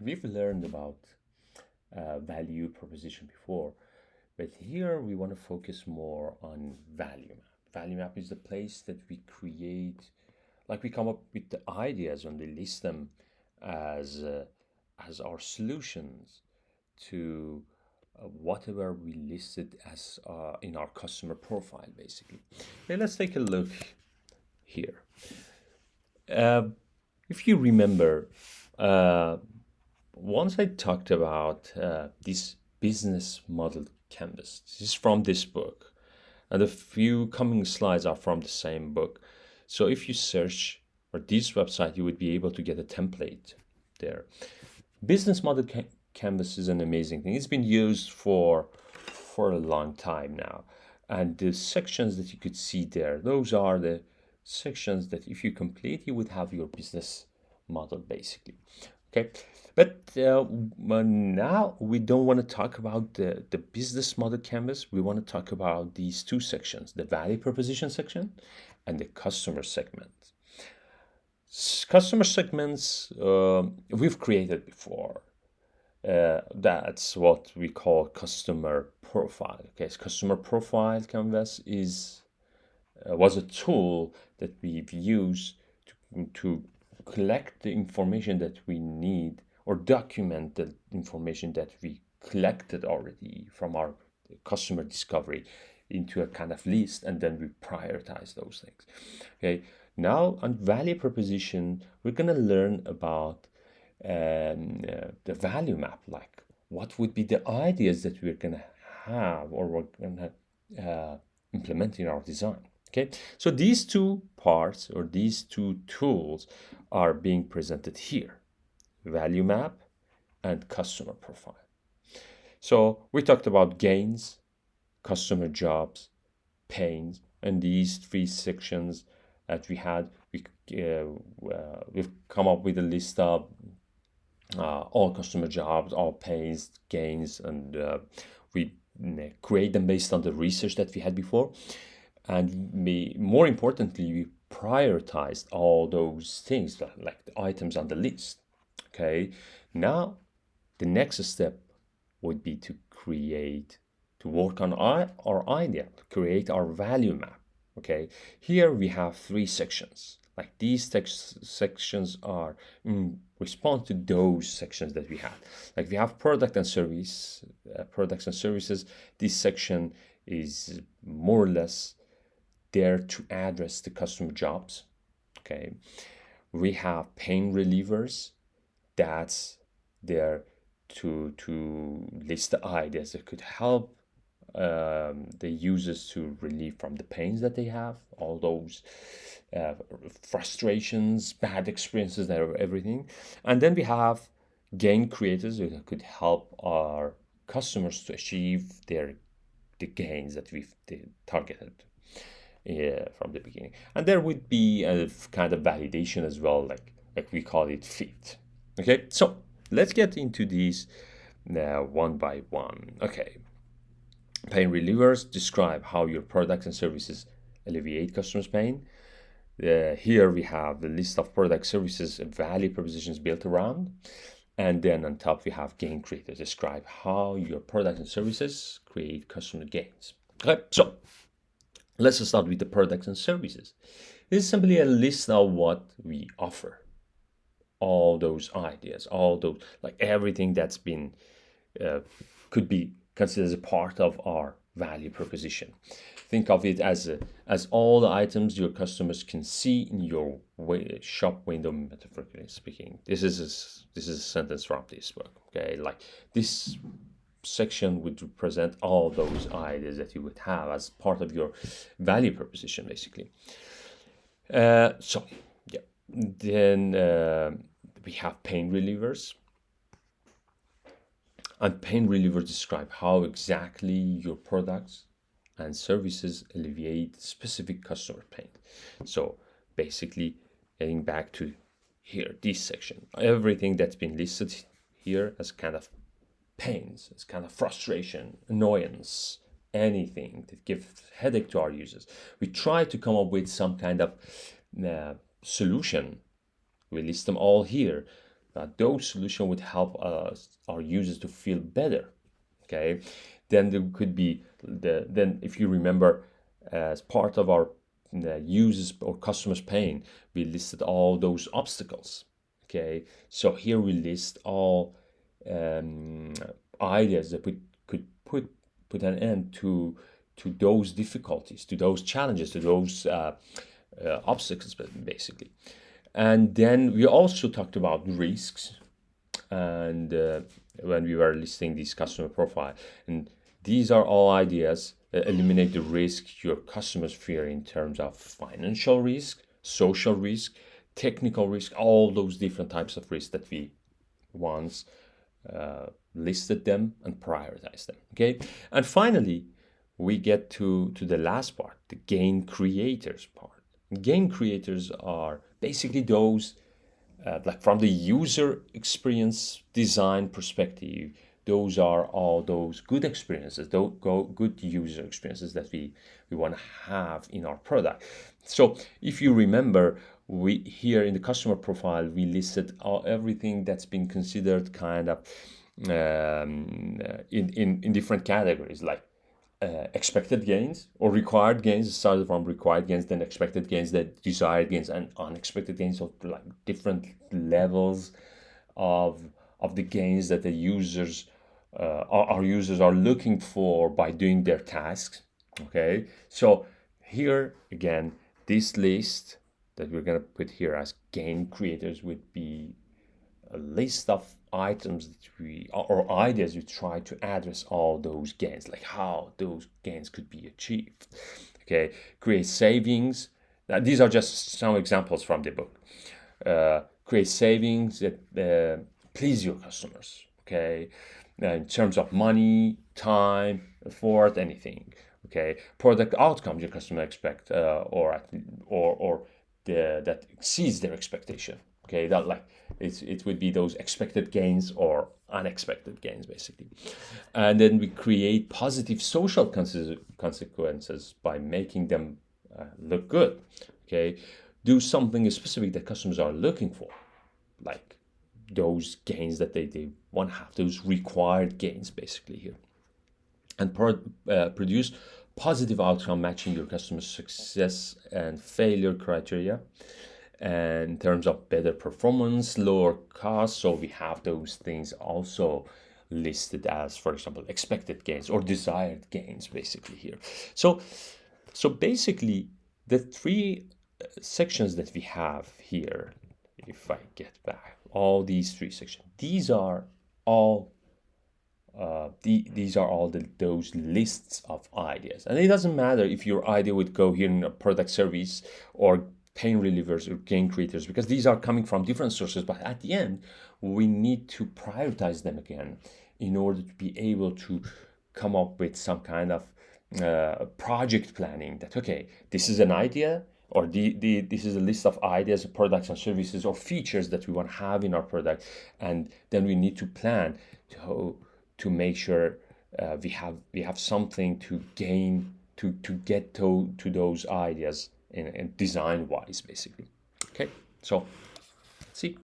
we've learned about value proposition before, but here we want to focus more on value map. Value map is the place that we create, like we come up with the ideas and we list them as as our solutions to whatever we listed as in our customer profile, basically. Okay, let's take a look here. Uh, if you remember, uh, once I talked about this business model canvas. This is from this book, and the few coming slides are from the same book. So if you search for this website, you would be able to get a template there. Business model canvas is an amazing thing. It's been used for a long time now, and the sections that you could see there, those are the sections that if you complete, you would have your business model basically. Okay, but now we don't want to talk about the business model canvas. We want to talk about these two sections, the value proposition section and the customer segment. Customer segments we've created before. That's what we call customer profile. Okay, so customer profile canvas is was a tool that we've used to collect the information that we need or document the information that we collected already from our customer discovery into a kind of list, and then we prioritize those things. Okay, now on value proposition, we're going to learn about the value map, like what would be the ideas that we're going to have or we're going to implement in our design. Okay, so these two parts or these two tools are being presented here, value map and customer profile. So we talked about gains, customer jobs, pains, and these three sections that we had. We've come up with a list of all customer jobs, all pains, gains, and we create them based on the research that we had before. And more importantly, we prioritized all those things like the items on the list. Okay, now the next step would be to work on our idea, to create our value map. Okay, here we have three sections. Like these sections are in response to those sections that we have. Like we have products and services. This section is more or less there to address the customer jobs. Okay, we have pain relievers. That's there to list the ideas that could help the users to relieve from the pains that they have, all those frustrations, bad experiences, that are everything. And then we have gain creators who could help our customers to achieve the gains that we've targeted from the beginning. And there would be a kind of validation as well, like we call it fit. Okay, so let's get into these now one by one. Okay, pain relievers describe how your products and services alleviate customers' pain. Here we have the list of product services and value propositions built around. And then on top we have gain creators, describe how your products and services create customer gains. Okay, so let's start with the products and services. This is simply a list of what we offer. All those ideas, all those, like everything that's been, could be considered as a part of our value proposition. Think of it as all the items your customers can see in your shop window, metaphorically speaking. This is a sentence from this book. Okay, like this section would represent all those ideas that you would have as part of your value proposition, basically. So yeah, then we have pain relievers. And pain relievers describe how exactly your products and services alleviate specific customer pain. So basically, getting back to here, this section, everything that's been listed here as kind of pains, as kind of frustration, annoyance, anything that gives headache to our users. We try to come up with some kind of solution. We list them all here those solutions would help our users to feel better. Okay, then there could be then if you remember, as part of our users or customers pain, we listed all those obstacles. Okay, so here we list all um, ideas that we could put an end to those difficulties, to those challenges, to those obstacles, basically. And then we also talked about risks, and when we were listing these customer profile, and these are all ideas that eliminate the risk your customers fear in terms of financial risk, social risk, technical risk, all those different types of risks that we once listed them and prioritized them. Okay, and finally we get to the last part, the gain creators part. Gain creators are basically those like from the user experience design perspective, those are all those good experiences, those good user experiences that we want to have in our product. So if you remember, we here in the customer profile we listed everything that's been considered kind of in different categories, like expected gains or required gains. It started from required gains, then expected gains, then desired gains, and unexpected gains. So like different levels of the gains that the users our users are looking for by doing their tasks. Okay, so here again, this list that we're going to put here as gain creators would be a list of items that we or ideas we try to address all those gains, like how those gains could be achieved. Okay, create savings. Now, these are just some examples from the book. Create savings that please your customers. Okay, in terms of money, time, effort, anything. Okay, product outcomes your customer expect, or that exceeds their expectation. Okay, that like it would be those expected gains or unexpected gains, basically. And then we create positive social consequences by making them look good. Okay, do something specific that customers are looking for, like those gains that they want to have, those required gains, basically here. And produce positive outcome matching your customer's success and failure criteria, and in terms of better performance, lower cost. So we have those things also listed as, for example, expected gains or desired gains, basically here. So basically the three sections that we have here, if I get back all these three sections, these are all these are all those lists of ideas. And it doesn't matter if your idea would go here in a product service or pain relievers or gain creators, because these are coming from different sources. But at the end, we need to prioritize them again in order to be able to come up with some kind of project planning that, okay, this is an idea, or this is a list of ideas, products and services or features that we want to have in our product. And then we need to plan to make sure we have something to gain to get to those ideas in design wise, basically. Okay, so let's see.